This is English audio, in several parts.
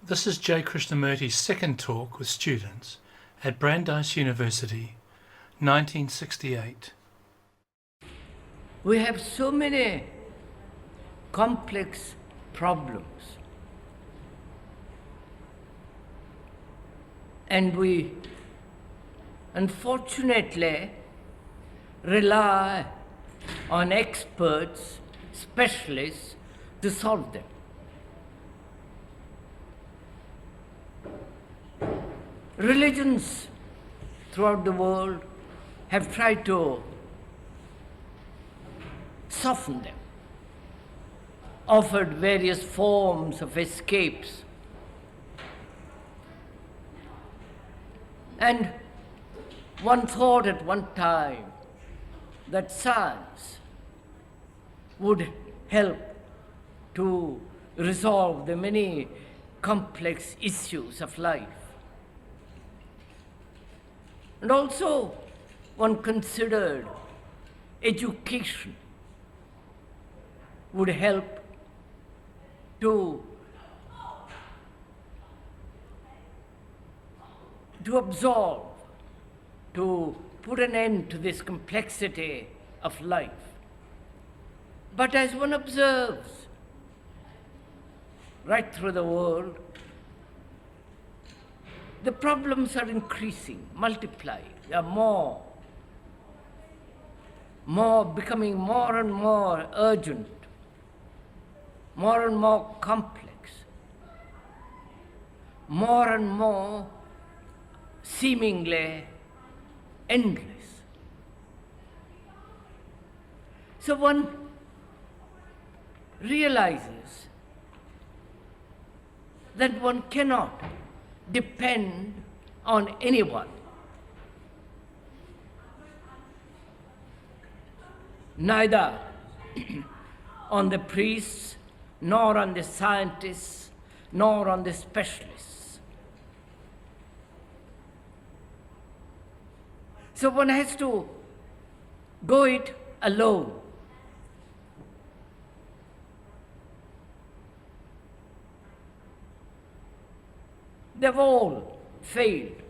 This is J. Krishnamurti's second talk with students at Brandeis University, 1968. We have so many complex problems, and we unfortunately rely on experts, specialists to solve them. Religions throughout the world have tried to soften them, offered various forms of escapes. And one thought at one time that science would help to resolve the many complex issues of life. And also, one considered education would help to absorb, to put an end to this complexity of life. But as one observes right through the world, the problems are increasing, multiplying. They are becoming more and more urgent, more and more complex, more and more seemingly endless. So one realizes that one cannot depend on anyone, neither on the priests, nor on the scientists, nor on the specialists. So one has to go it alone. They've all failed.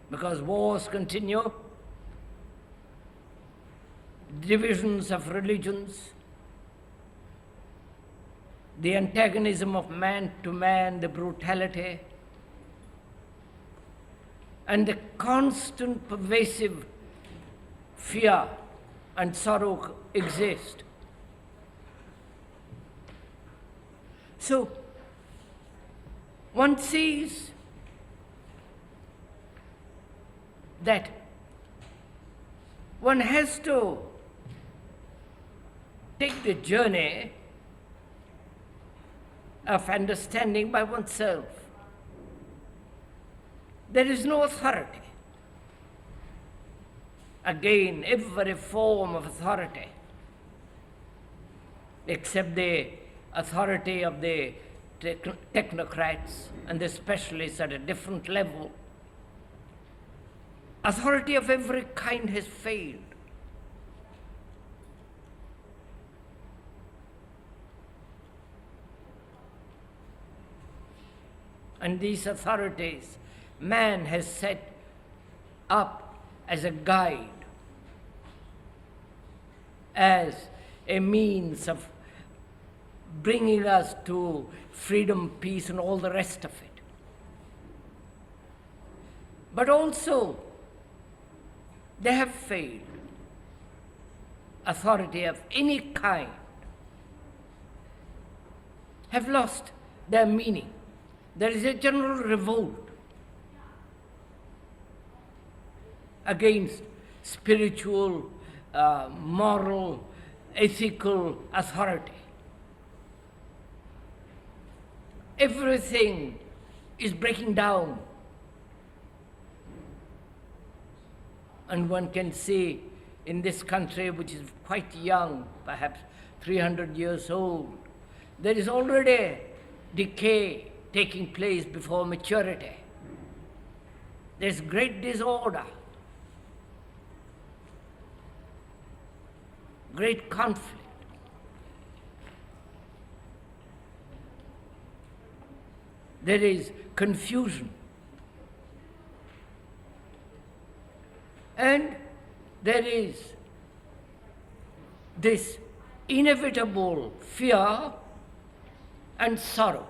Because wars continue, divisions of religions, the antagonism of man to man, the brutality, and the constant pervasive fear and sorrow exist. So, one sees that one has to take the journey of understanding by oneself. There is no authority. Again, every form of authority, except the authority of the technocrats and the specialists at a different level, authority of every kind has failed. And these authorities, man has set up as a guide, as a means of bringing us to freedom, peace, and all the rest of it. But also, they have failed. Authority of any kind have lost their meaning. There is a general revolt against spiritual, moral, ethical authority. Everything is breaking down. And one can see in this country, which is quite young, perhaps 300 years old, there is already decay taking place before maturity. There's great disorder, great conflict. there is confusion, and there is this inevitable fear and sorrow.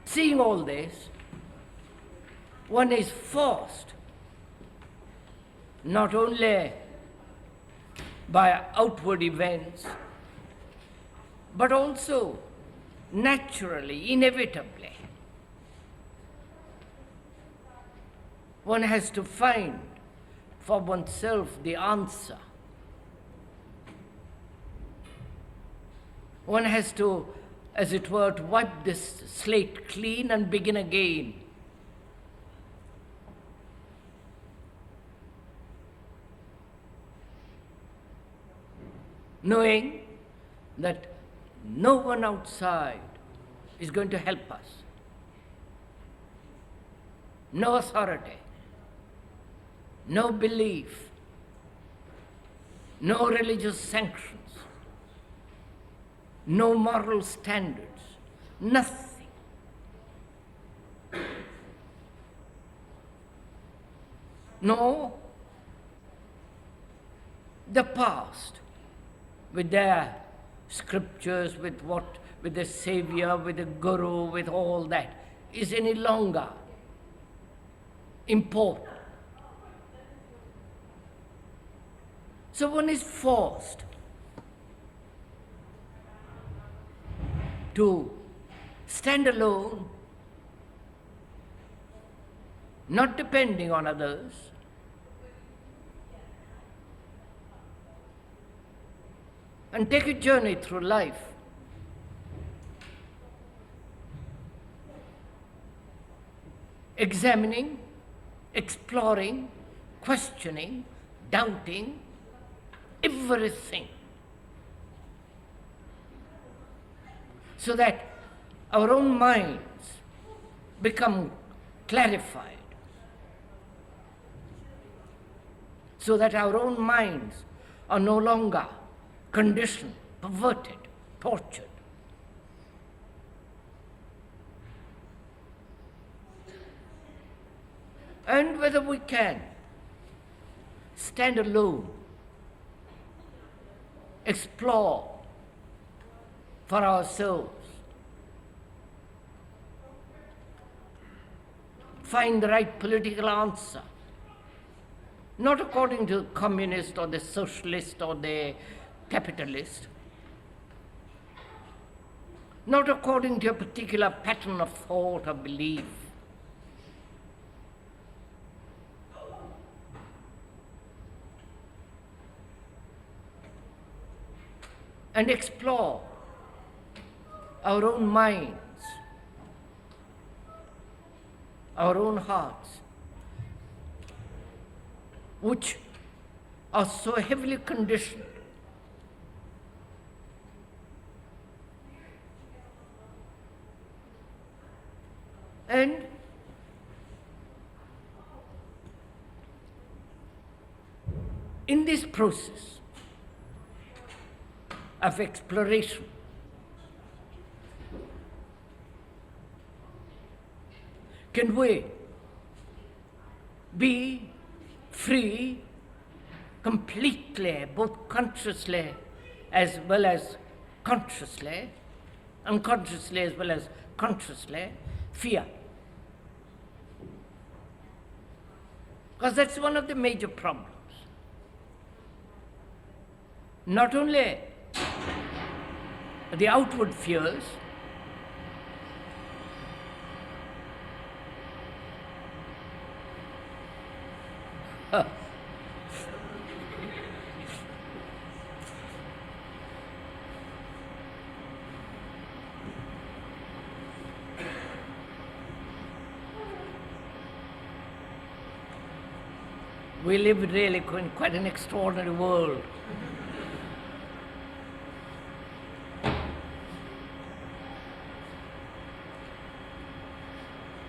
Seeing all this, one is forced not only by outward events, but also naturally, inevitably. One has to find for oneself the answer. One has to, as it were, to wipe this slate clean and begin again. Knowing that no one outside is going to help us. No authority, no belief, no religious sanctions, no moral standards, nothing. No, the past, with their scriptures, with the Savior, with the Guru, with all that, is any longer important. So one is forced to stand alone, not depending on others, and take a journey through life. Examining, exploring, questioning, doubting, everything. So that our own minds become clarified. So that our own minds are no longer conditioned, perverted, tortured. And whether we can stand alone, explore for ourselves, find the right political answer, not according to the communist or the socialist or the capitalist, not according to a particular pattern of thought or belief, and explore our own minds, our own hearts, which are so heavily conditioned. And in this process of exploration, can we be free completely, both consciously as well as consciously, unconsciously as well as consciously, fear? Because that's one of the major problems. Not only the outward fears, we live really in quite an extraordinary world.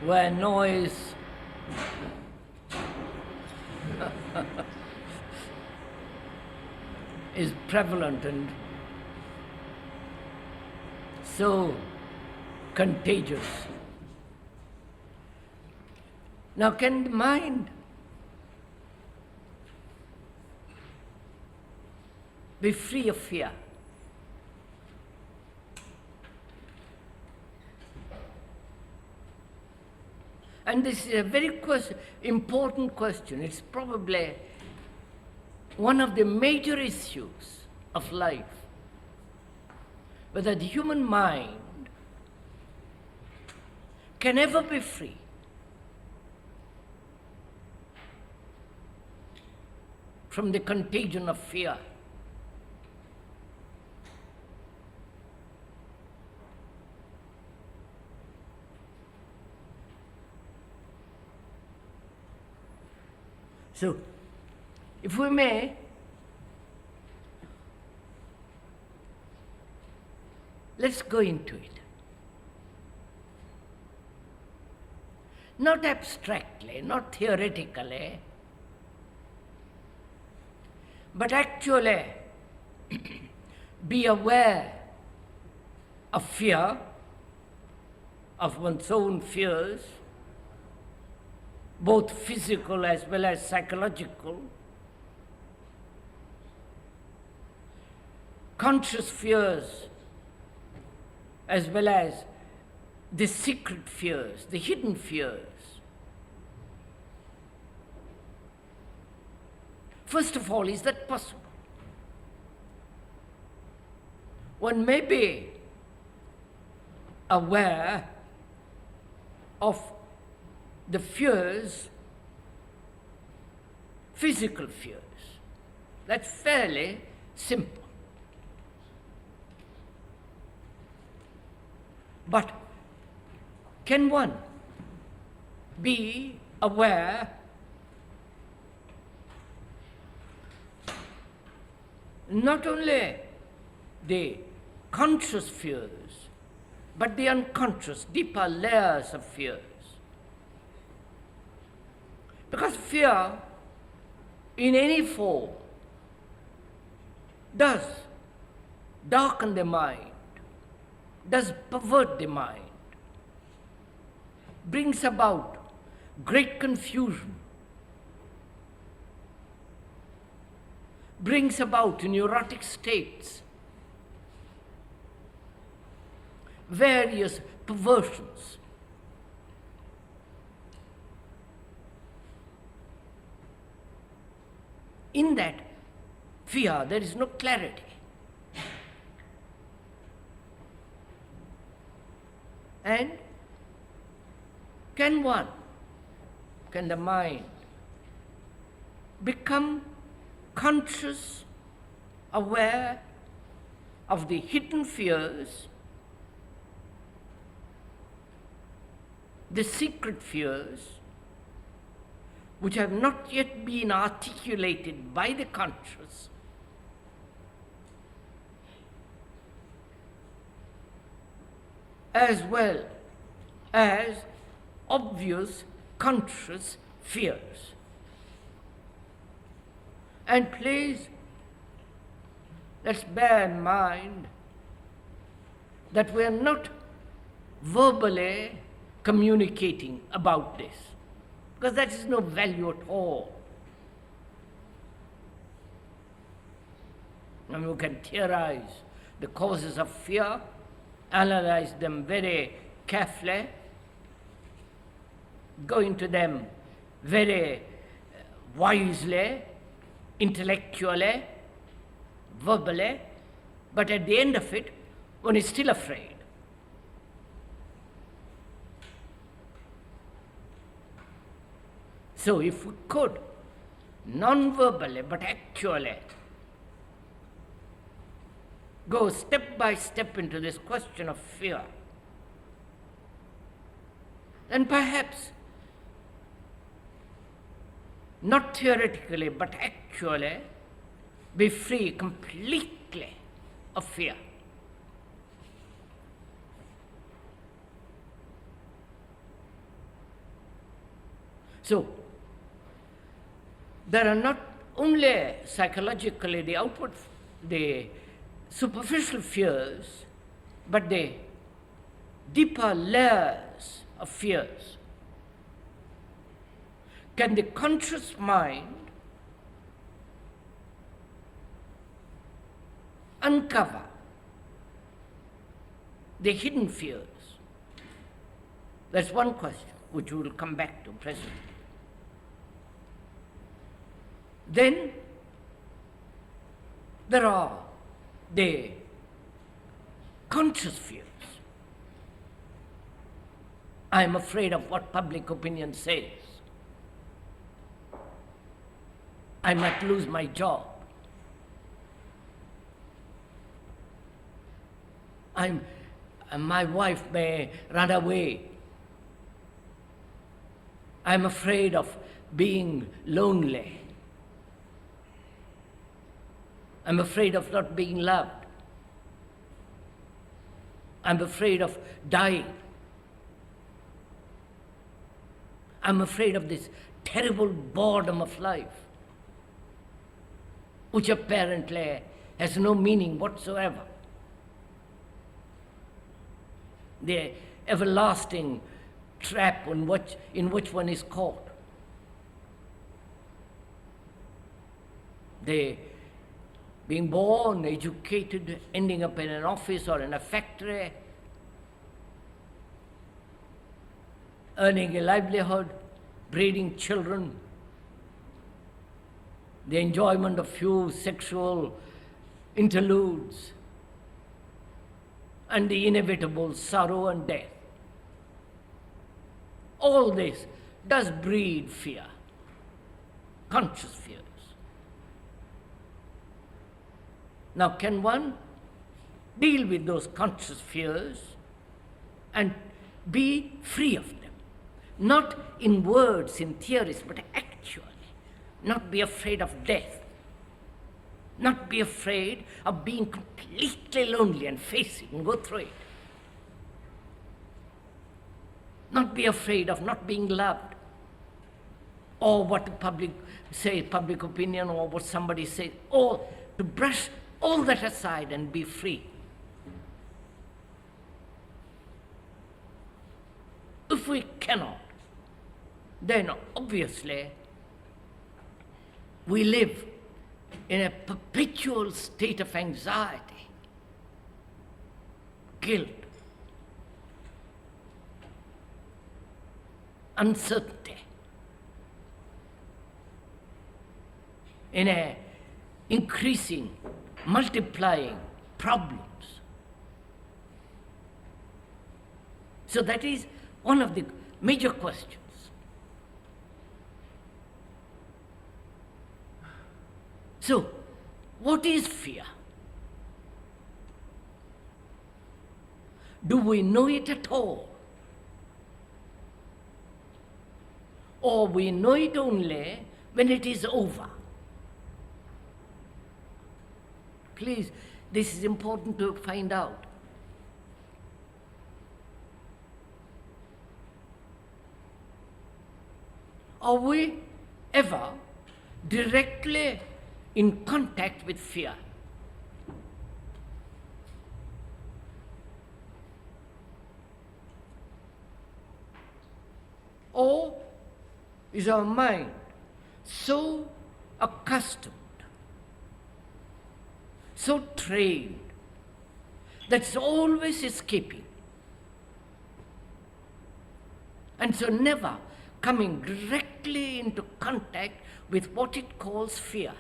Where noise is prevalent and so contagious. Now, can the mind be free of fear? And this is a very important question. It's probably one of the major issues of life, whether the human mind can ever be free from the contagion of fear. So, if we may, let's go into it. Not abstractly, not theoretically, but actually be aware of fear, of one's own fears, both physical as well as psychological, conscious fears as well as the secret fears, the hidden fears. First of all, is that possible? One may be aware of the fears, physical fears. That's fairly simple. But can one be aware not only the conscious fears, but the unconscious, deeper layers of fears? Because fear, in any form, does darken the mind, does pervert the mind, brings about great confusion, brings about neurotic states, various perversions. In that fear, there is no clarity. And can the mind become conscious, aware of the hidden fears, the secret fears, which have not yet been articulated by the conscious, as well as obvious conscious fears? And please, let's bear in mind that we are not verbally communicating about this, because that is no value at all. And you can theorize the causes of fear, analyze them very carefully, go into them very wisely, intellectually, verbally, but at the end of it, one is still afraid. So if we could, non-verbally but actually, go step by step into this question of fear, then perhaps, not theoretically but actually, be free completely of fear. So, there are not only psychologically the outward, the superficial fears, but the deeper layers of fears? Can the conscious mind uncover the hidden fears? That's one question which we will come back to presently. Then there are the conscious fears. I am afraid of what public opinion says. I might lose my job. My wife may run away. I'm afraid of being lonely. I'm afraid of not being loved. I'm afraid of dying. I'm afraid of this terrible boredom of life, which apparently has no meaning whatsoever. The everlasting trap in which one is caught. The being born, educated, ending up in an office or in a factory, earning a livelihood, breeding children, the enjoyment of few sexual interludes, and the inevitable sorrow and death. All this does breed fear, conscious fears. Now, can one deal with those conscious fears and be free of them? Not in words, in theories, but actually. Not be afraid of death. Not be afraid of being completely lonely and face it and go through it. Not be afraid of not being loved, or what the public say, public opinion, or what somebody says, or to brush all that aside and be free. If we cannot, then obviously we live in a perpetual state of anxiety, guilt, uncertainty, in a increasing, multiplying problems. So that is one of the major questions. So, what is fear? Do we know it at all? Or we know it only when it is over? Please, this is important to find out. Are we ever directly in contact with fear? Or is our mind so accustomed, so trained, that it's always escaping, and so never coming directly into contact with what it calls fear?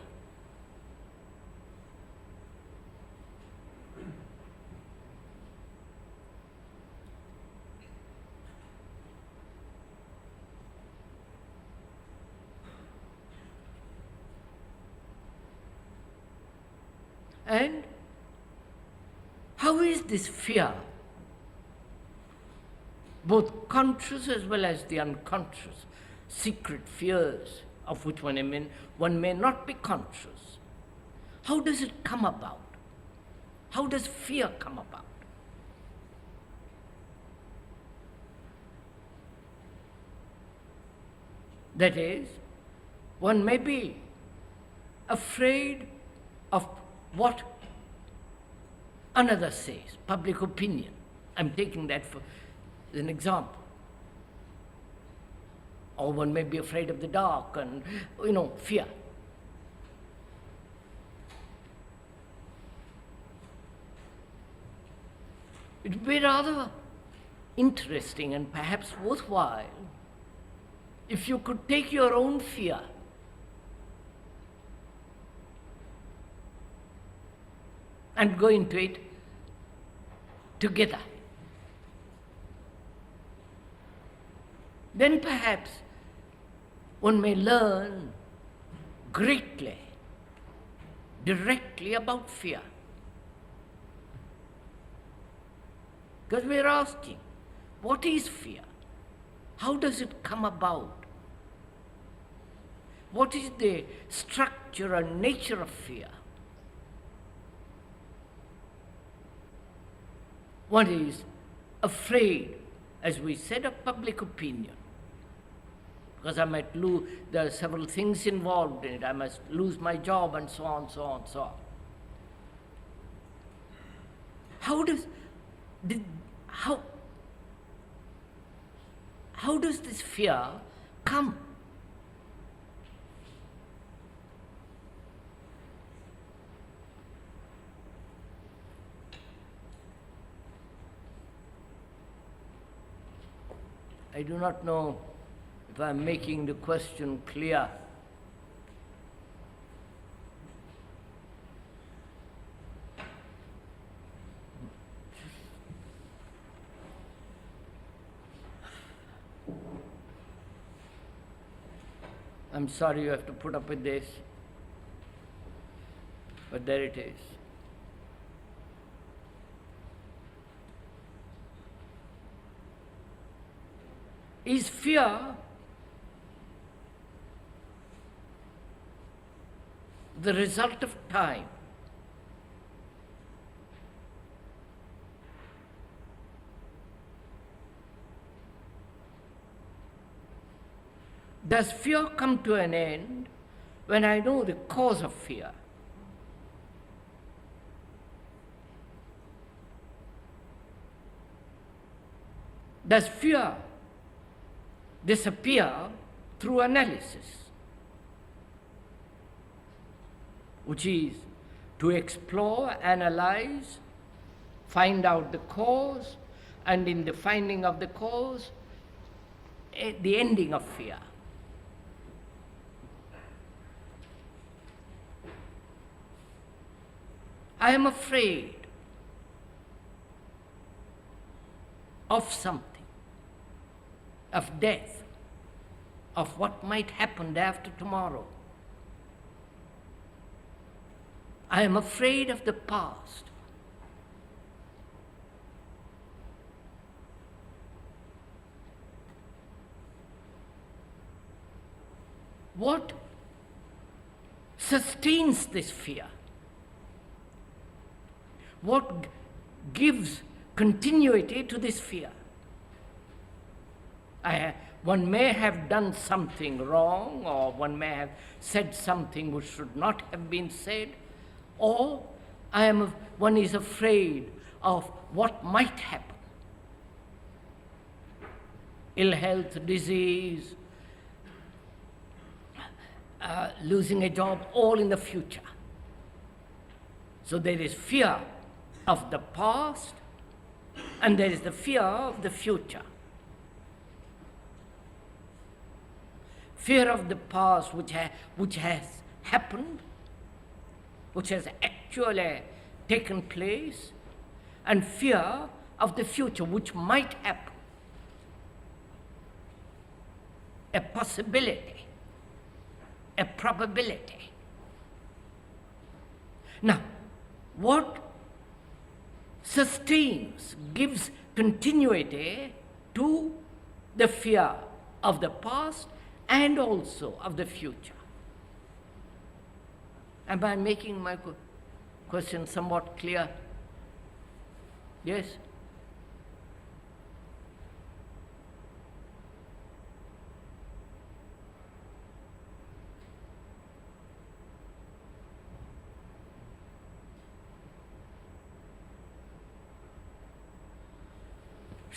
And how is this fear, both conscious as well as the unconscious, secret fears of which one may not be conscious, how does it come about? How does fear come about? That is, one may be afraid of what another says, public opinion, I'm taking that as an example. Or one may be afraid of the dark and, fear. It would be rather interesting and perhaps worthwhile if you could take your own fear and go into it together. Then perhaps one may learn greatly, directly about fear. Because we're asking, what is fear? How does it come about? What is the structure and nature of fear? One is afraid, as we said, of public opinion. Because I might lose, there are several things involved in it. I must lose my job and so on, so on, so on. How does this fear come? I do not know if I'm making the question clear. I'm sorry you have to put up with this, but there it is. Is fear the result of time? Does fear come to an end when I know the cause of fear? Does fear disappear through analysis, which is to explore, analyze, find out the cause, and in the finding of the cause, the ending of fear? I am afraid of something, of death, of what might happen after tomorrow. I am afraid of the past. What sustains this fear? What gives continuity to this fear? One may have done something wrong, or one may have said something which should not have been said, or one is afraid of what might happen. Ill health, disease, losing a job, all in the future. So there is fear of the past, and there is the fear of the future. Fear of the past, which has happened, which has actually taken place, and fear of the future, which might happen. A possibility, a probability. Now, what sustains, gives continuity to the fear of the past and also of the future? Am I making my question somewhat clear? Yes?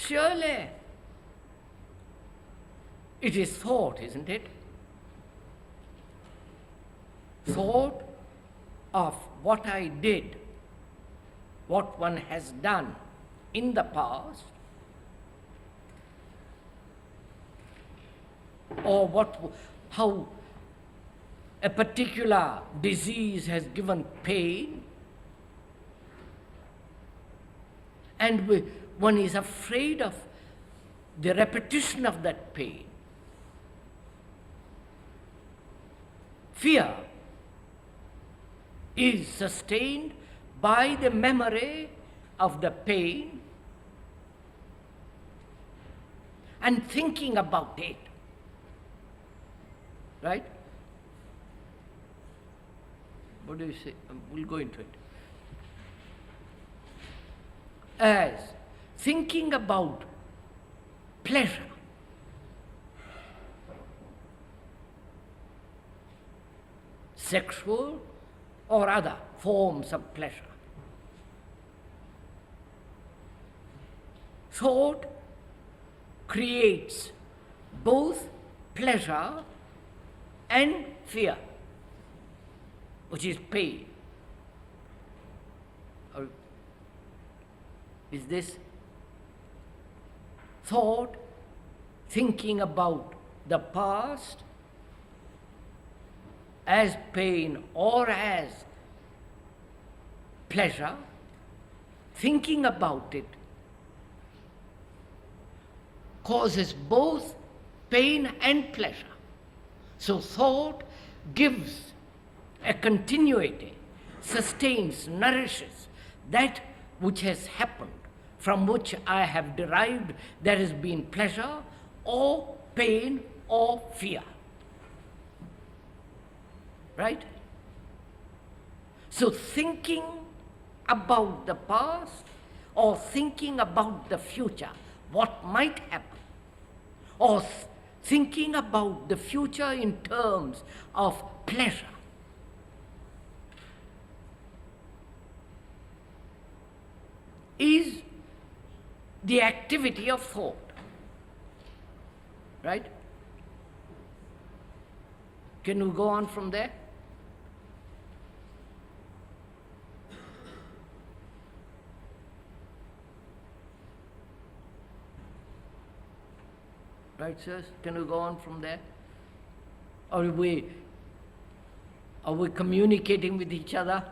Surely it is thought, isn't it? Thought of what I did, what one has done in the past, or how a particular disease has given pain, and one is afraid of the repetition of that pain. Fear is sustained by the memory of the pain and thinking about it. Right? What do you say? We'll go into it. As thinking about pleasure, sexual or other forms of pleasure. Thought creates both pleasure and fear, which is pain. Or is this thought, thinking about the past as pain or as pleasure, thinking about it causes both pain and pleasure. So thought gives a continuity, sustains, nourishes that which has happened, from which I have derived there has been pleasure or pain or fear. Right? So thinking about the past or thinking about the future, what might happen, or thinking about the future in terms of pleasure, is the activity of thought. Right? Can we go on from there? Right, sirs? Can we go on from there? Or are we communicating with each other?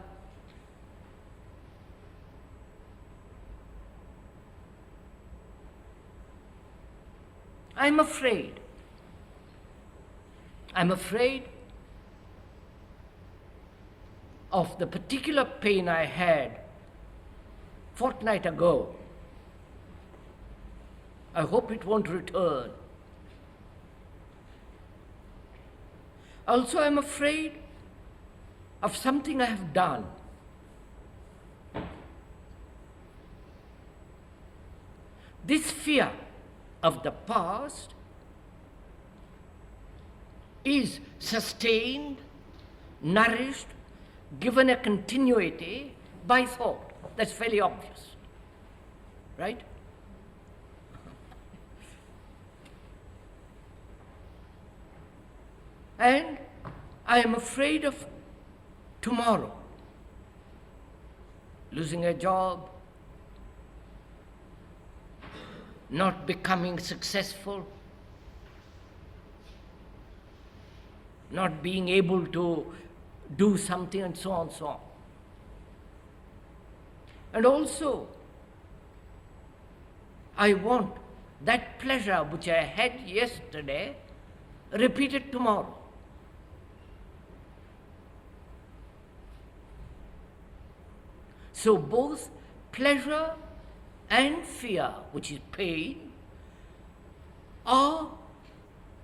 I'm afraid. I'm afraid of the particular pain I had fortnight ago. I hope it won't return. Also, I'm afraid of something I have done. This fear of the past is sustained, nourished, given a continuity by thought. That's fairly obvious. Right? And I am afraid of tomorrow, losing a job, not becoming successful, not being able to do something, and so on and so on. And also, I want that pleasure which I had yesterday repeated tomorrow. So both pleasure and fear, which is pain, are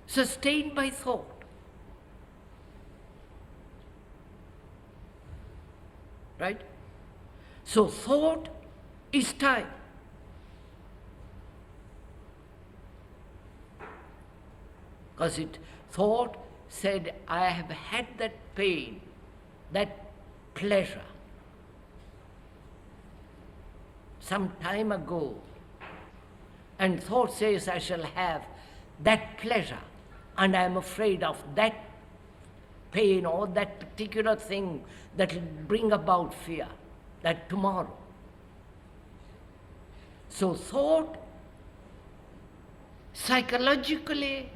sustained by thought. Right? So thought is time. Because thought said, I have had that pain, that pleasure, some time ago. And thought says, I shall have that pleasure, and I am afraid of that pain or that particular thing that will bring about fear, that tomorrow. So thought psychologically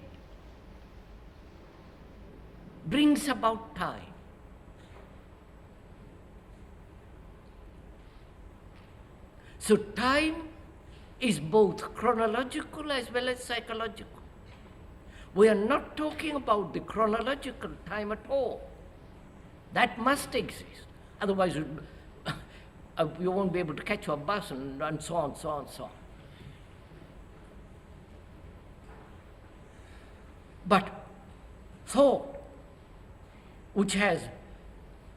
brings about time. So time is both chronological as well as psychological. We are not talking about the chronological time at all. That must exist. Otherwise, you won't be able to catch your bus and so on, so on, so on. But thought, which has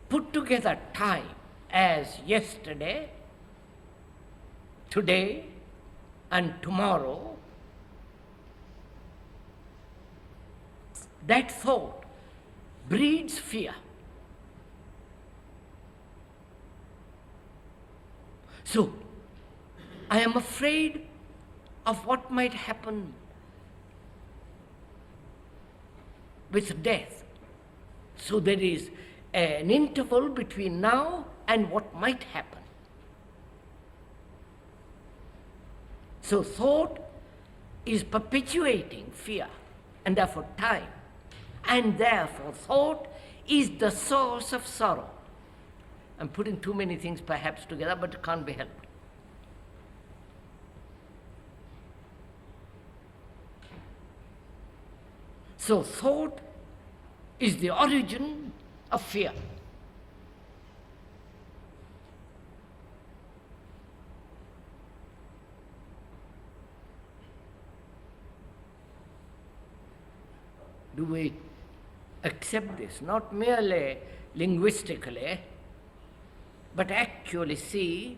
put together time as yesterday, today, and tomorrow, that thought breeds fear. So, I am afraid of what might happen with death. So there is an interval between now and what might happen. So thought is perpetuating fear, and therefore time. And therefore thought is the source of sorrow. I'm putting too many things perhaps together, but it can't be helped. So thought is the origin of fear. Do we accept this, not merely linguistically, but actually see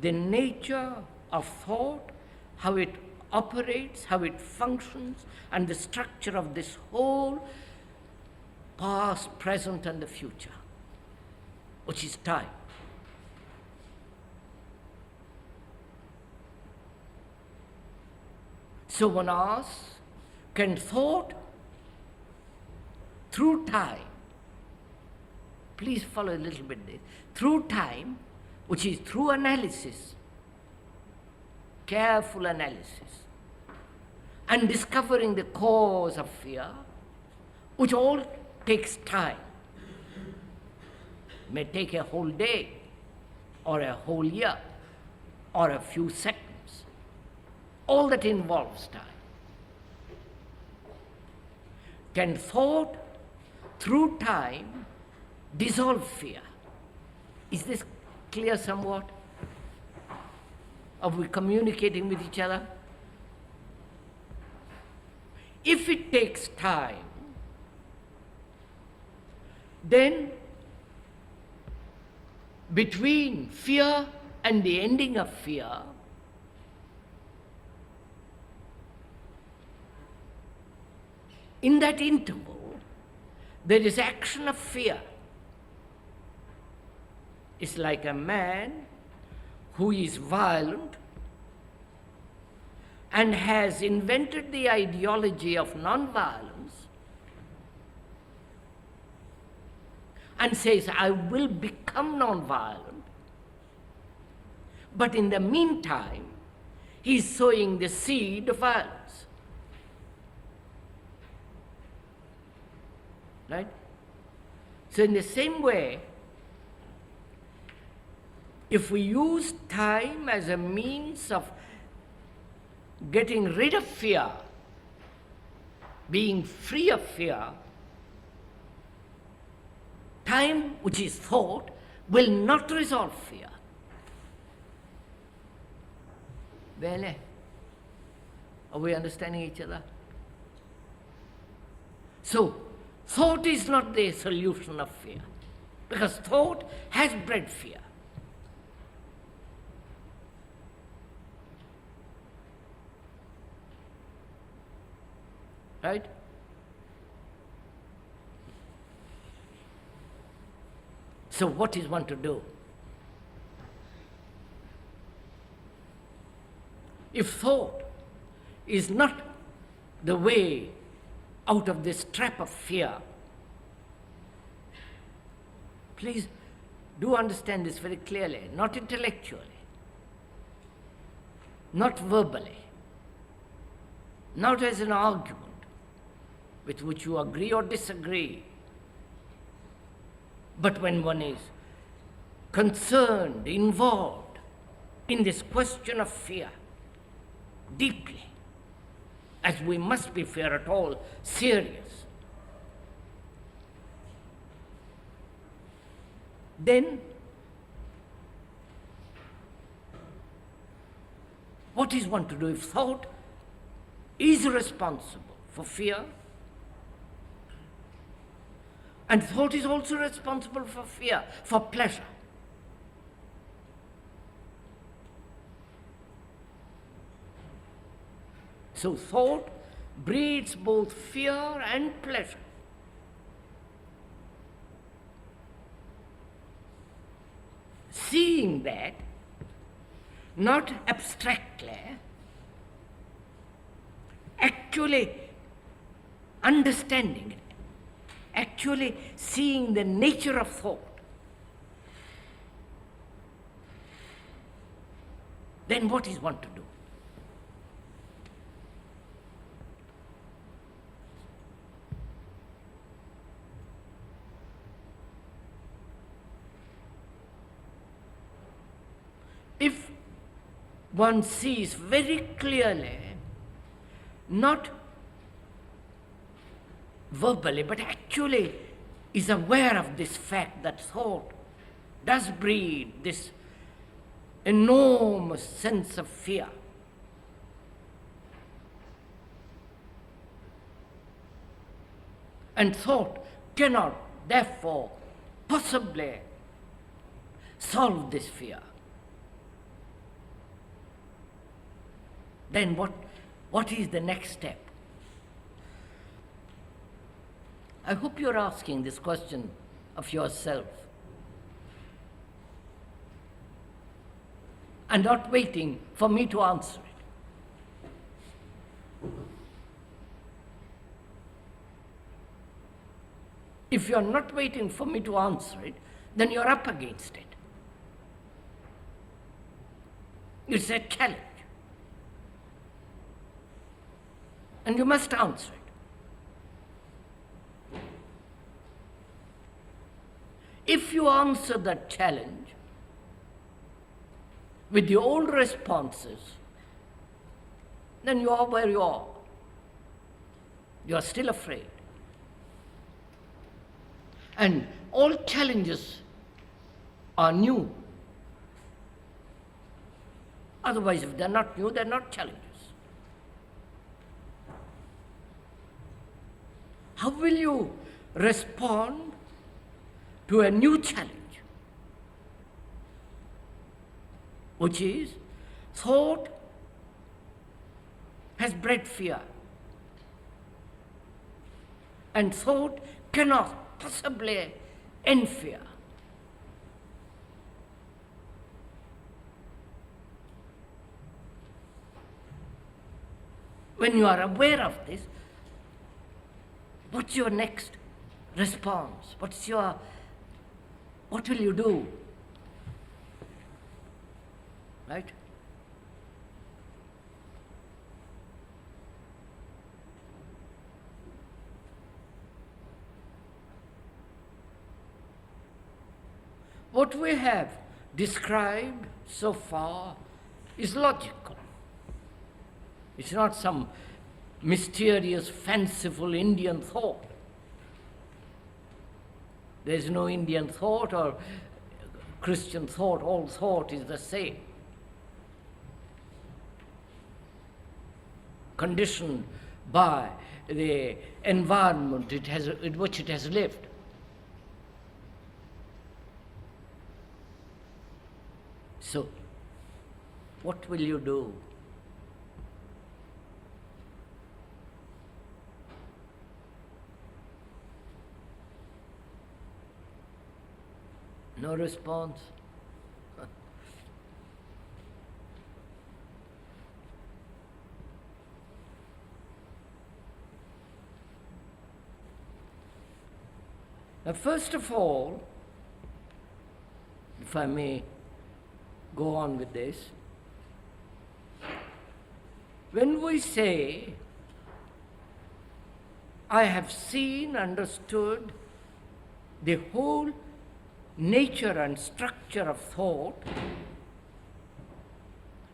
the nature of thought, how it operates, how it functions, and the structure of this whole past, present, and the future, which is time. So one asks, can thought through time, please follow a little bit this, through time, which is through analysis, careful analysis, and discovering the cause of fear, which all takes time, may take a whole day, or a whole year, or a few seconds, all that involves time. Can thought through time dissolve fear? Is this clear somewhat? Are we communicating with each other? If it takes time, then between fear and the ending of fear, in that interval, there is action of fear. It's like a man who is violent and has invented the ideology of non-violence and says, I will become non-violent, but in the meantime, he is sowing the seed of violence. Right? So in the same way, if we use time as a means of getting rid of fear, being free of fear, time, which is thought, will not resolve fear. Bene? Are we understanding each other? So, thought is not the solution of fear, because thought has bred fear. Right? So what is one to do? If thought is not the way out of this trap of fear. Please do understand this very clearly, not intellectually, not verbally, not as an argument with which you agree or disagree, but when one is concerned, involved in this question of fear deeply, as we must be, fear at all serious, then what is one to do if thought is responsible for fear, and thought is also responsible for fear, for pleasure? So thought breeds both fear and pleasure. Seeing that, not abstractly, actually understanding it, actually seeing the nature of thought, then what is one to do? If one sees very clearly, not verbally, but actually is aware of this fact that thought does breed this enormous sense of fear, and thought cannot, therefore, possibly solve this fear, then what is the next step? I hope you're asking this question of yourself and not waiting for me to answer it. If you're not waiting for me to answer it, then you're up against it. It's a challenge. And you must answer it. If you answer that challenge with the old responses, then you are where you are. You are still afraid. And all challenges are new. Otherwise, if they're not new, they're not challenges. How will you respond to a new challenge, which is thought has bred fear, and thought cannot possibly end fear? When you are aware of this, what's your next response? What will you do? Right? What we have described so far is logical. It's not some mysterious, fanciful Indian thought. There's no Indian thought or Christian thought. All thought is the same, conditioned by the environment in which it has lived. So, what will you do? No response? Now, first of all, if I may go on with this, when we say, I have seen, understood the whole nature and structure of thought,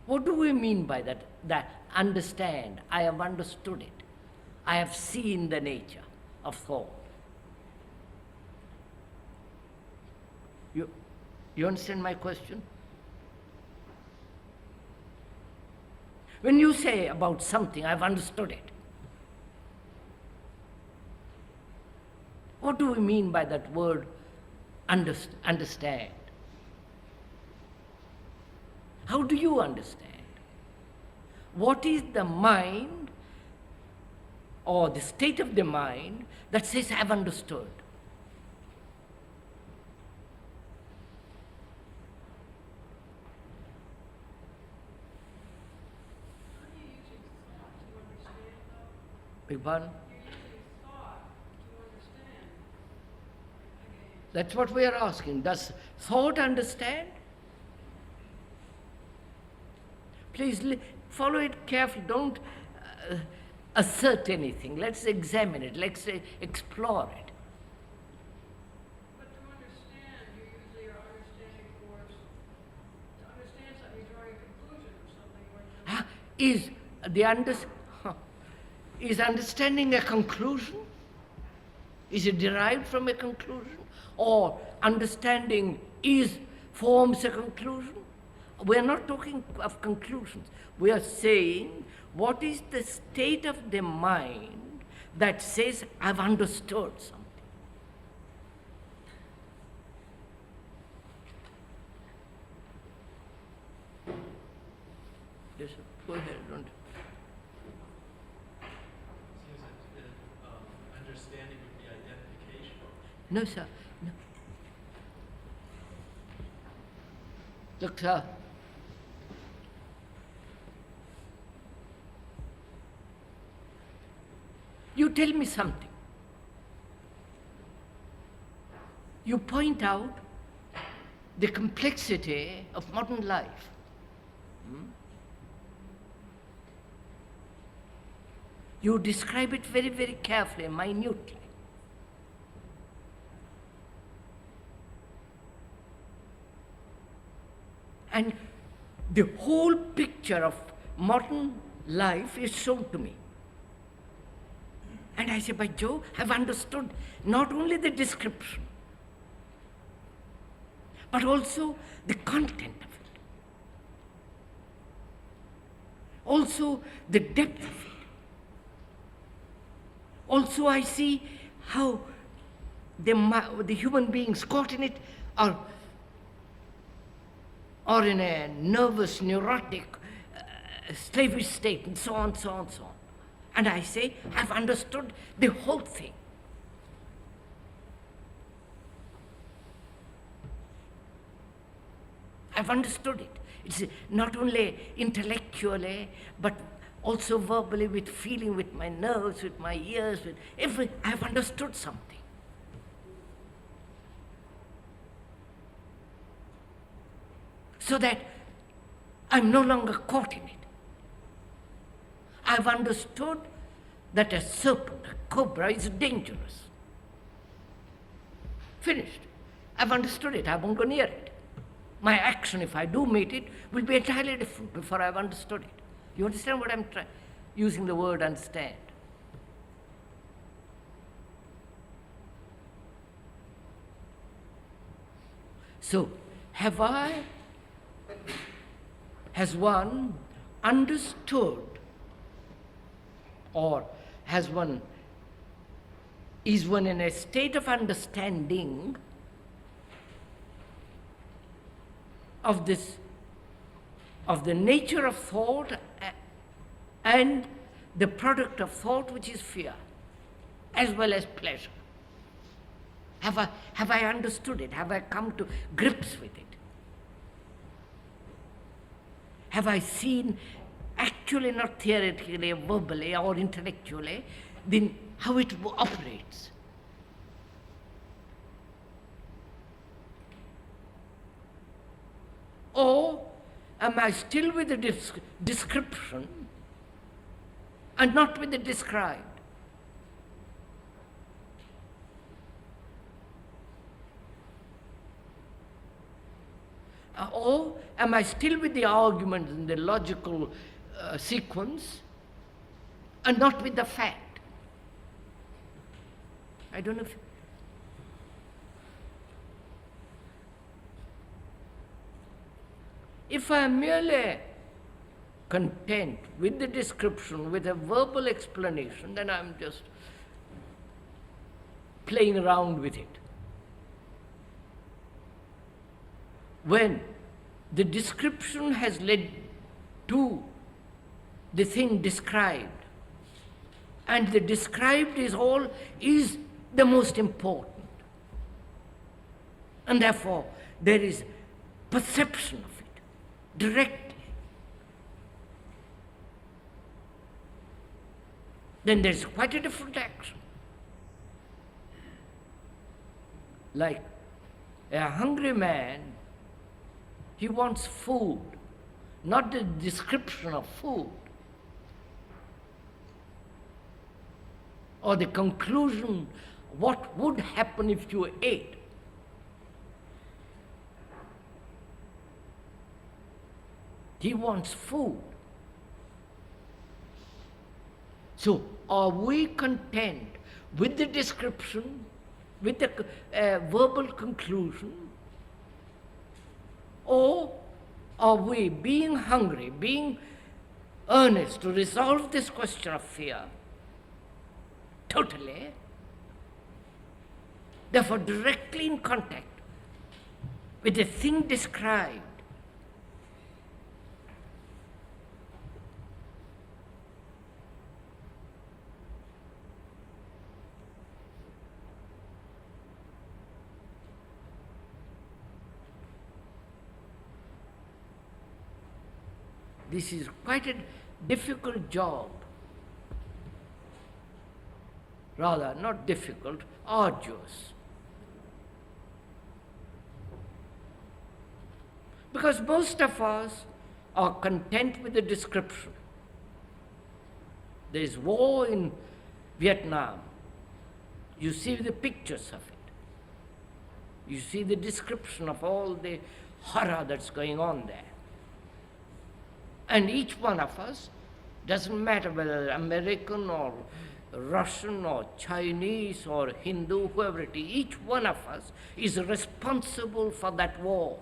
what do we mean by that? That understand, I have understood it. I have seen the nature of thought. You understand my question? When you say about something, I've understood it, what do we mean by that word understand? How do you understand? What is the mind or the state of the mind that says, I've understood? Big pardon? That's what we are asking. Does thought understand? Please follow it carefully. Don't assert anything. Let's examine it. Let's explore it. But to understand, you usually are understanding towards, to understand something, you're drawing a conclusion of something. Is understanding a conclusion? Is it derived from a conclusion? Or understanding forms a conclusion? We are not talking of conclusions. We are saying, what is the state of the mind that says, I've understood something? Yes, sir. Go ahead. Don't. Understanding would be identification. No, sir. No. Look, sir. You tell me something. You point out the complexity of modern life. You describe it very, very carefully, minutely. And the whole picture of modern life is shown to me. And I say, by Jove, I've understood not only the description, but also the content of it. Also the depth of it. Also I see how the human beings caught in it are in a nervous, neurotic, slavish state, and so on, so on, so on. And I say, I've understood the whole thing. I've understood it. It's not only intellectually, but also verbally, with feeling, with my nerves, with my ears, with I've understood something. So that I'm no longer caught in it. I've understood that a serpent, a cobra, is dangerous. Finished. I've understood it. I won't go near it. My action, if I do meet it, will be entirely different before I've understood it. You understand what I'm using the word understand? So, has one understood, or is one in a state of understanding of the nature of thought and the product of thought, which is fear, as well as pleasure? Have I understood it? Have I come to grips with it? Have I seen, actually not theoretically, verbally or intellectually, then how it operates? Or am I still with the description and not with the described? Or am I still with the argument and the logical sequence and not with the fact? I don't know if I am merely content with the description, with a verbal explanation, then I'm just playing around with it. When the description has led to the thing described, and the described is the most important, and therefore there is perception of it directly, then there's quite a different action. Like a hungry man, he wants food, not the description of food or the conclusion what would happen if you ate. He wants food. So, are we content with the description, with the verbal conclusion, or are we being hungry, being earnest to resolve this question of fear totally, therefore directly in contact with the thing described? This is quite a difficult job. Rather, not difficult, arduous. Because most of us are content with the description. There is war in Vietnam. You see the pictures of it. You see the description of all the horror that's going on there. And each one of us, doesn't matter whether American or Russian or Chinese or Hindu, whoever it is, each one of us is responsible for that war.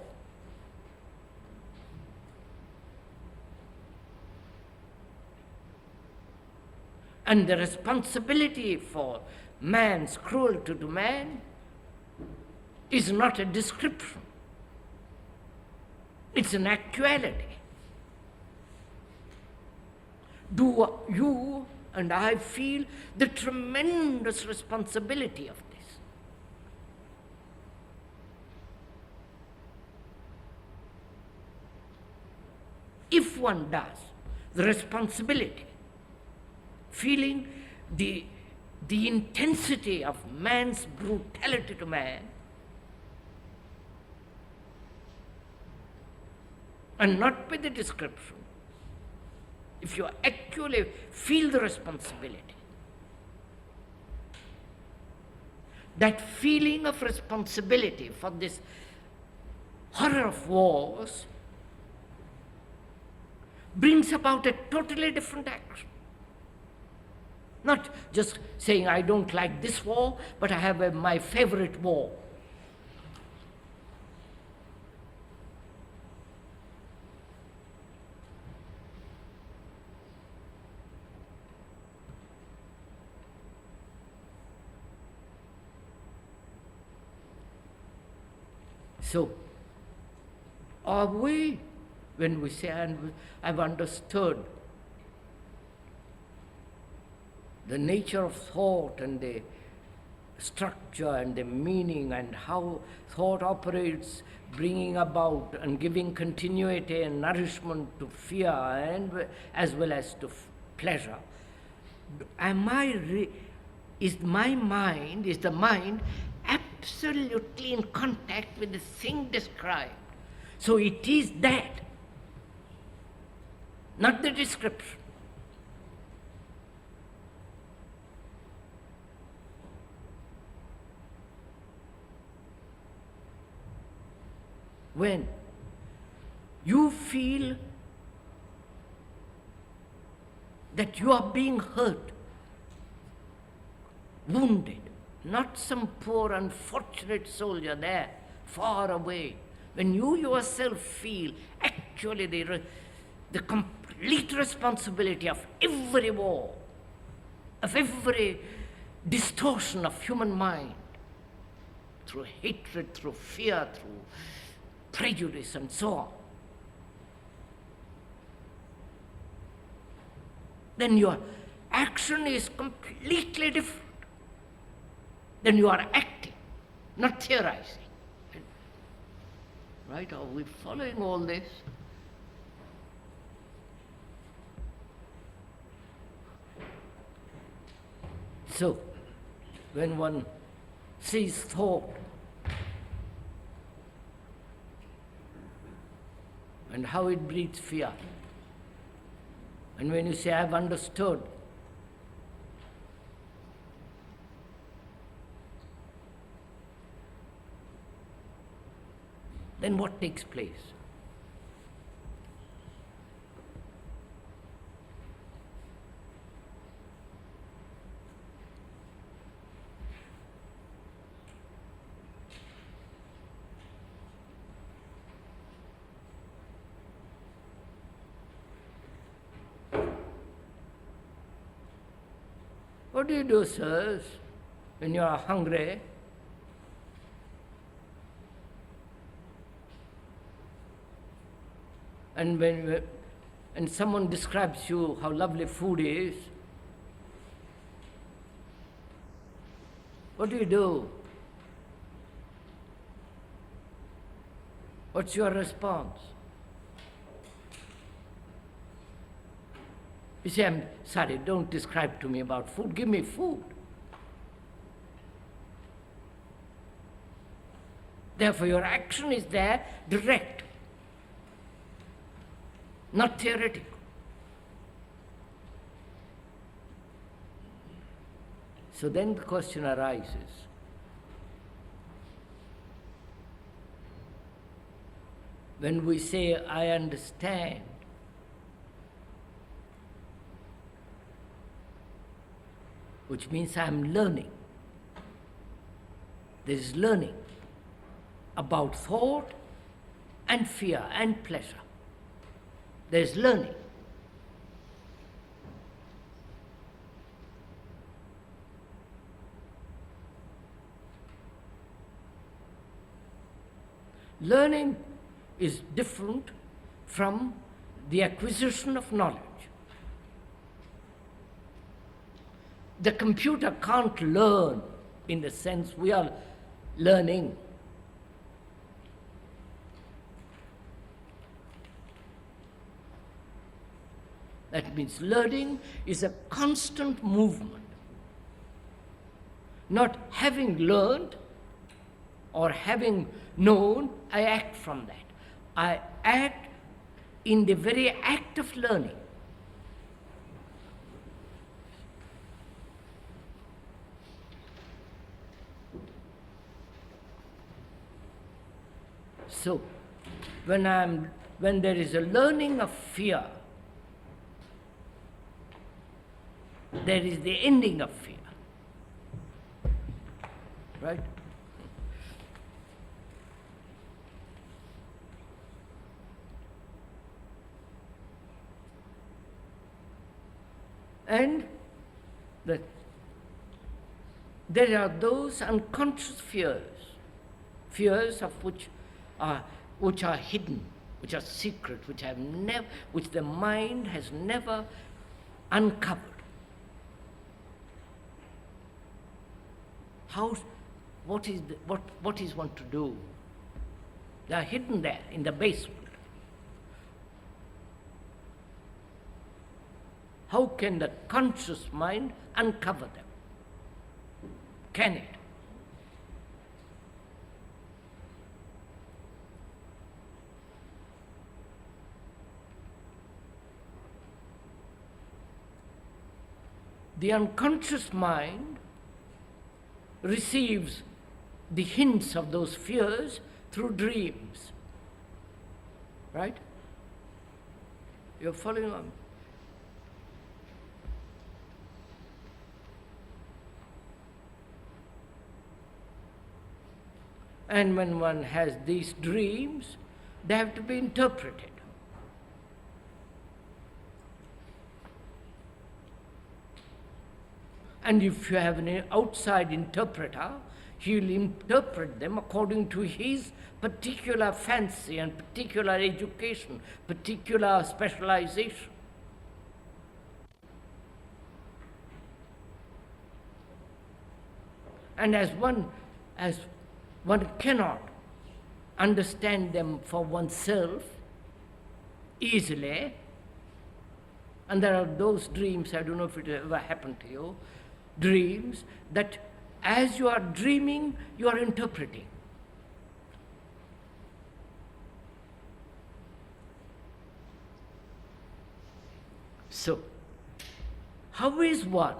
And the responsibility for man's cruelty to man is not a description. It's an actuality. Do you and I feel the tremendous responsibility of this? If one does, the responsibility, feeling the intensity of man's brutality to man, and not with the description, if you actually feel the responsibility, that feeling of responsibility for this horror of wars brings about a totally different action. Not just saying, I don't like this war, but I have my favorite war. So, are we, when we say, and I've understood the nature of thought and the structure and the meaning and how thought operates, bringing about and giving continuity and nourishment to fear and as well as to pleasure, is the mind absolutely in contact with the thing described? So it is that, not the description. When you feel that you are being hurt, wounded, not some poor unfortunate soldier there, far away, when you yourself feel actually the complete responsibility of every war, of every distortion of human mind, through hatred, through fear, through prejudice and so on, then your action is completely different. Then you are acting, not theorizing. Right? Are we following all this? So, when one sees thought and how it breeds fear, and when you say, I've understood, then what takes place? What do you do, sirs, when you are hungry? And someone describes you how lovely food is, what do you do? What's your response? You say, I'm sorry, don't describe to me about food, give me food. Therefore, your action is there, direct, not theoretical. So then the question arises, when we say, I understand, which means I am learning. There is learning about thought and fear and pleasure. There is learning. Learning is different from the acquisition of knowledge. The computer can't learn in the sense we are learning. That means learning is a constant movement. Not having learned or having known, I act from that. I act in the very act of learning. So, when there is a learning of fear, there is the ending of fear. Right? And there are those unconscious fears of which are hidden, which are secret, which the mind has never uncovered. What is one to do? They are hidden there in the basement. How can the conscious mind uncover them? Can it? the unconscious mind receives the hints of those fears through dreams. Right? You're following on? And when one has these dreams, they have to be interpreted. And if you have an outside interpreter, he will interpret them according to his particular fancy and particular education, particular specialization. And as one cannot understand them for oneself easily, and there are those dreams, I don't know if it ever happened to you, dreams that as you are dreaming, you are interpreting. So, how is one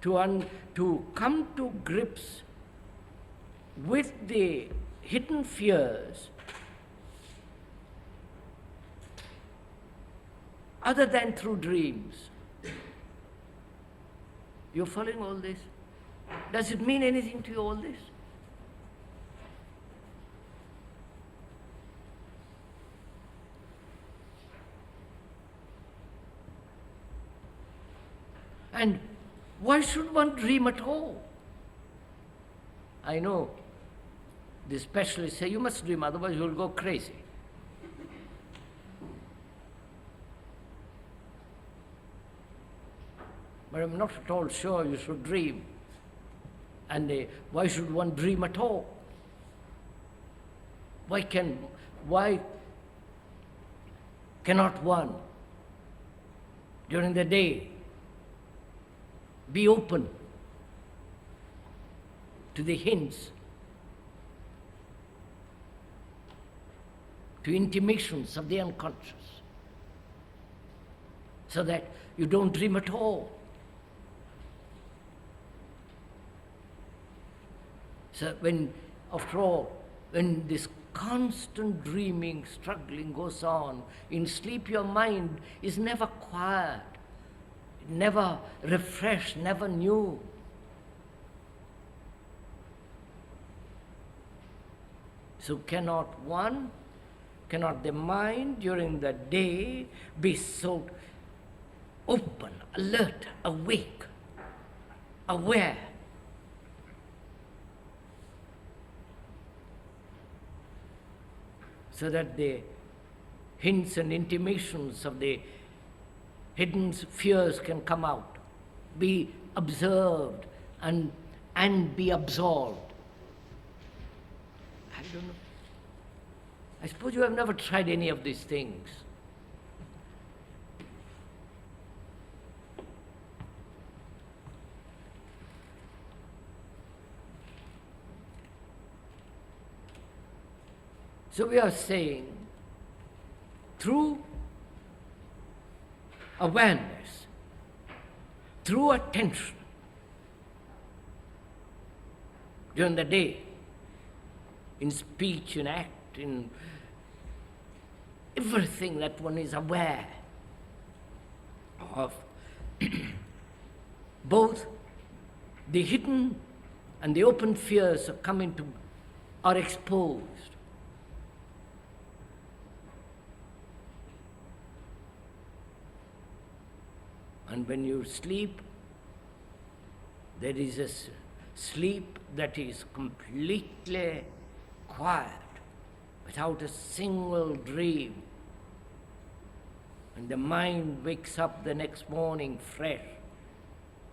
to come to grips with the hidden fears other than through dreams? You're following all this? Does it mean anything to you, all this? And why should one dream at all? I know the specialists say you must dream, otherwise you'll go crazy. But I'm not at all sure you should dream. And why should one dream at all? Why cannot one, during the day, be open to the hints, to intimations of the unconscious, so that you don't dream at all? So after all, when this constant dreaming, struggling goes on, in sleep your mind is never quiet, never refreshed, never new. So cannot the mind during the day be so open, alert, awake, aware, so that the hints and intimations of the hidden fears can come out, be observed and be absolved? I don't know. I suppose you have never tried any of these things. So we are saying, through awareness, through attention, during the day, in speech, in act, in everything that one is aware of, both the hidden and the open fears are exposed. And when you sleep, there is a sleep that is completely quiet, without a single dream. And the mind wakes up the next morning fresh,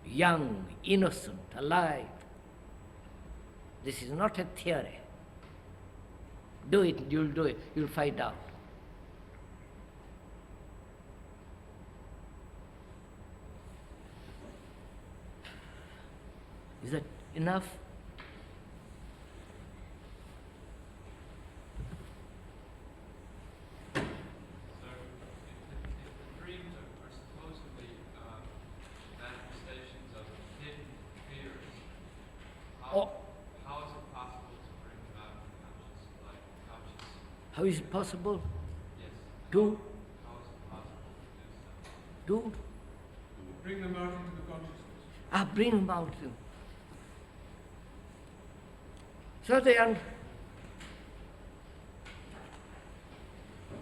young, innocent, alive. This is not a theory. Do it, you'll find out. Is that enough? So, if the dreams are supposedly How is it possible Yes. to, How is it possible to do so? to Bring them out into the consciousness. bring them out? So they are.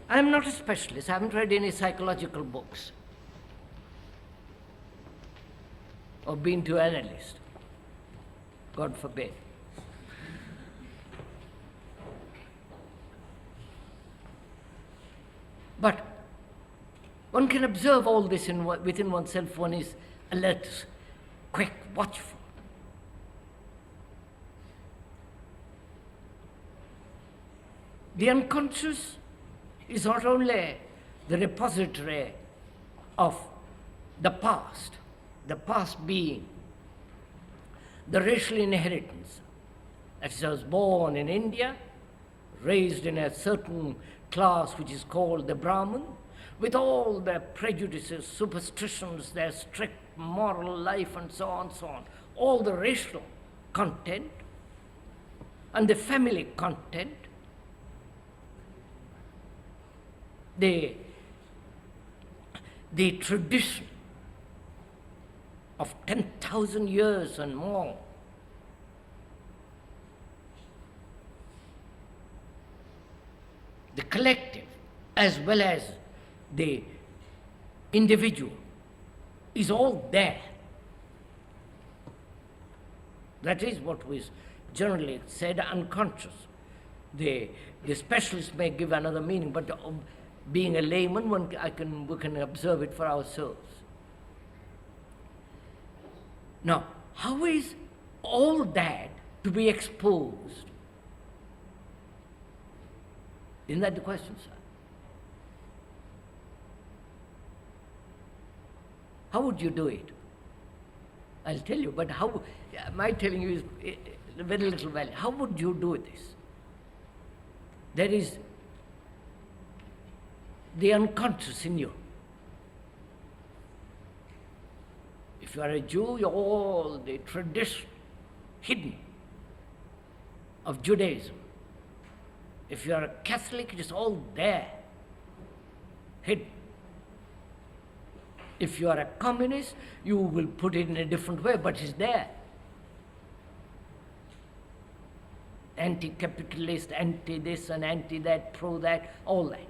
I am not a specialist. I haven't read any psychological books or been to an analyst. God forbid. But one can observe all this within oneself. One is alert, quick, watchful. The unconscious is not only the repository of the past being the racial inheritance. That is, I was born in India, raised in a certain class which is called the Brahmin, with all their prejudices, superstitions, their strict moral life, and so on, all the racial content and the family content, the tradition of 10,000 years and more. The collective as well as the individual is all there. That is what was generally said unconscious. The specialist may give another meaning, but being a layman, we can observe it for ourselves. Now, how is all that to be exposed? Isn't that the question, sir? How would you do it? I'll tell you, but how, my telling you is very little value. How would you do this? There is the unconscious in you. If you are a Jew, all the tradition hidden of Judaism. If you are a Catholic, it is all there, hidden. If you are a communist, you will put it in a different way, but it's there. Anti-capitalist, anti-this and anti-that, pro-that, all that.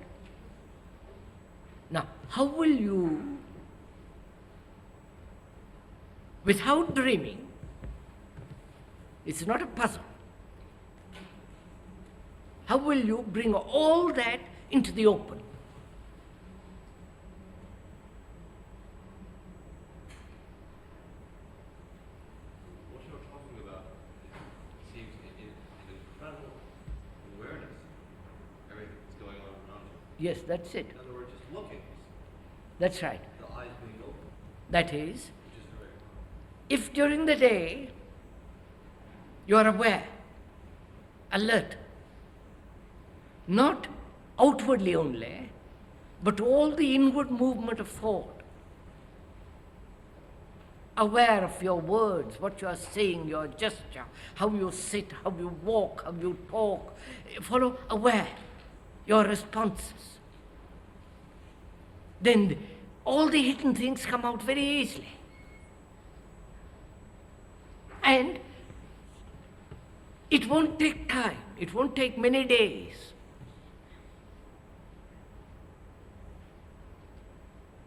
Now, how will you, without dreaming, it's not a puzzle, how will you bring all that into the open? What you're talking about seems in incredible awareness of everything that's going on around you. Yes, that's it. In other words, just looking, That's right. the eyes being open, That is, which is very if during the day you are aware, alert, not outwardly only, but all the inward movement of thought, aware of your words, what you are saying, your gesture, how you sit, how you walk, how you talk, follow, aware, your responses. Then all the hidden things come out very easily. And it won't take time, it won't take many days.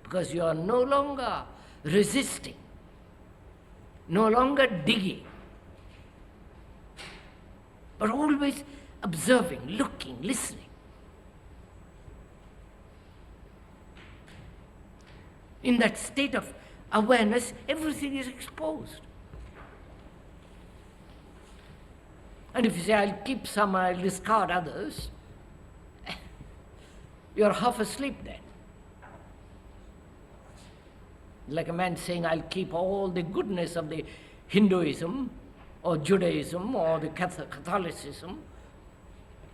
Because you are no longer resisting, no longer digging, but always observing, looking, listening. In that state of awareness, everything is exposed. And if you say, I'll keep some, I'll discard others, you're half asleep then. Like a man saying, I'll keep all the goodness of the Hinduism or Judaism or the Catholicism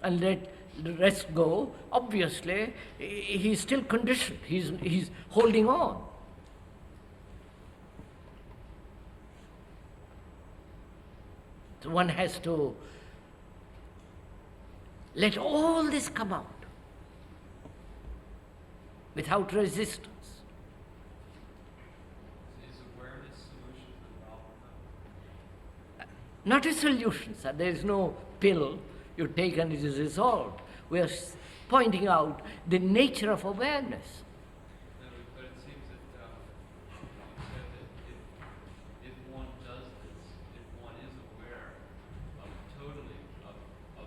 and let the rest go. Obviously, he's still conditioned. He's holding on. So one has to let all this come out. without resistance. Is awareness solution to the problem? Not a solution, sir. There is no pill you take and it is resolved. We are pointing out the nature of awareness. No, but it seems that you said that if one does this, if one is aware of totally of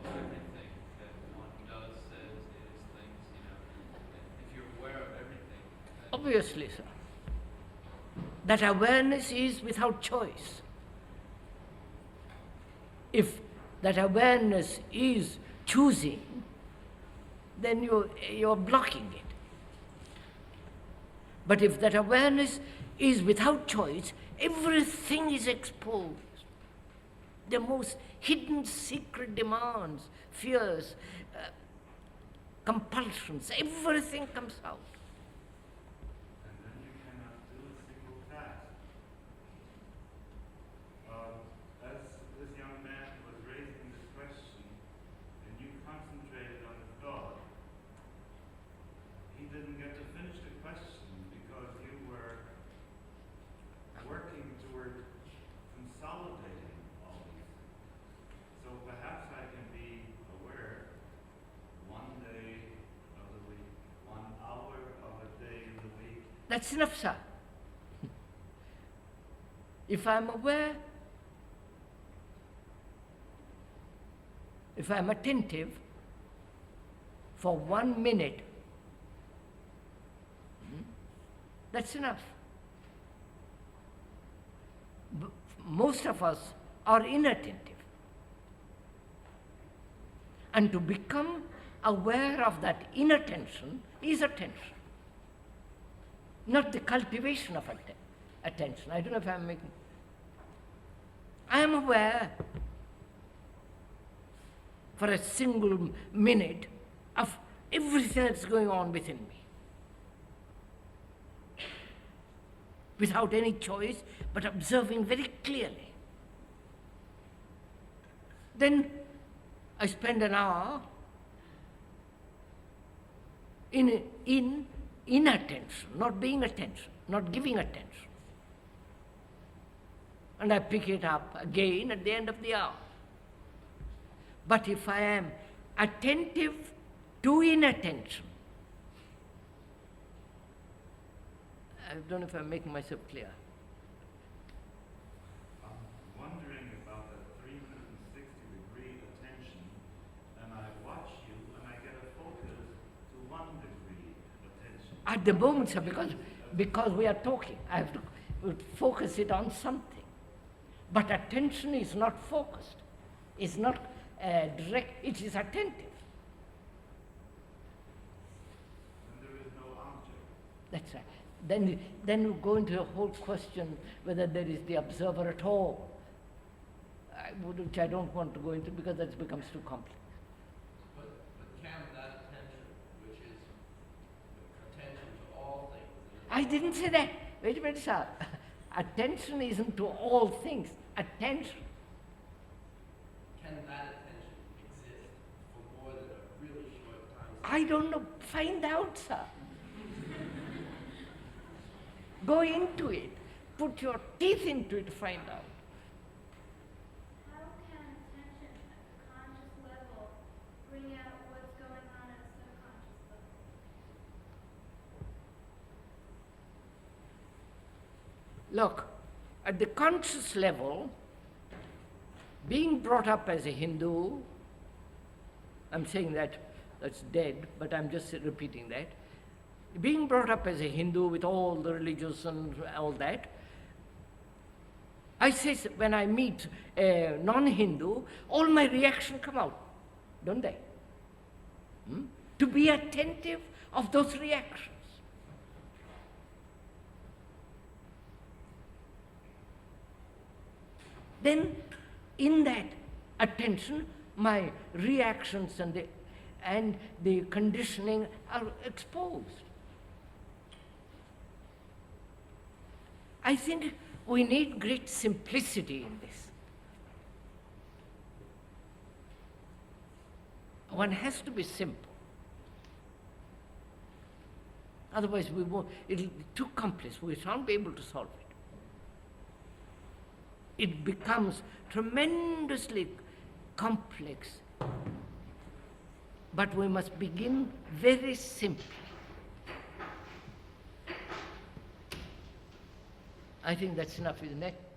everything that one does, says, is, thinks, if you're aware of everything, then Obviously, sir. That awareness is without choice. If that awareness is choosing, then you're blocking it. But if that awareness is without choice, everything is exposed. The most hidden secret demands, fears, compulsions, everything comes out. And then you cannot do a single task. As this young man was raising this question, and you concentrated on the thought, he didn't get to finish the question because you were working toward consolidating all these things. So perhaps I can be aware one day of the week, 1 hour of a day in the week. That's enough, sir. If I'm aware, if I'm attentive for 1 minute, that's enough. Most of us are inattentive. And to become aware of that inattention is attention, not the cultivation of attention. I don't know if I'm making. I am aware for a single minute of everything that's going on within me, without any choice, but observing very clearly. Then I spend an hour in inattention, not being attention, not giving attention. And I pick it up again at the end of the hour. But if I am attentive to inattention, I don't know if I'm making myself clear. I'm wondering about that 360-degree attention, and I watch you and I get a focus to 1 degree attention. At the moment, sir, because we are talking, I have to focus it on something. But attention is not focused, it's not direct, it is attentive. And there is no object. That's right. Then you go into the whole question whether there is the observer at all, which I don't want to go into because that becomes too complex. But can that attention, which is attention to all things, I didn't say that. Wait a minute, sir. Attention isn't to all things. Attention. can that attention exist for more than a really short time? I don't know. Find out, sir. Go into it. Put your teeth into it to find out. How can attention at the conscious level bring out what's going on at a subconscious level? Look, at the conscious level, being brought up as a Hindu, I'm saying that's dead, but I'm just repeating that. Being brought up as a Hindu with all the religions and all that, I say when I meet a non-Hindu, all my reactions come out, don't they? To be attentive of those reactions. Then, in that attention, my reactions and the conditioning are exposed. I think we need great simplicity in this. One has to be simple. Otherwise, we won't, it'll be too complex. We shan't be able to solve it. It becomes tremendously complex. But we must begin very simply. I think that's enough, isn't it?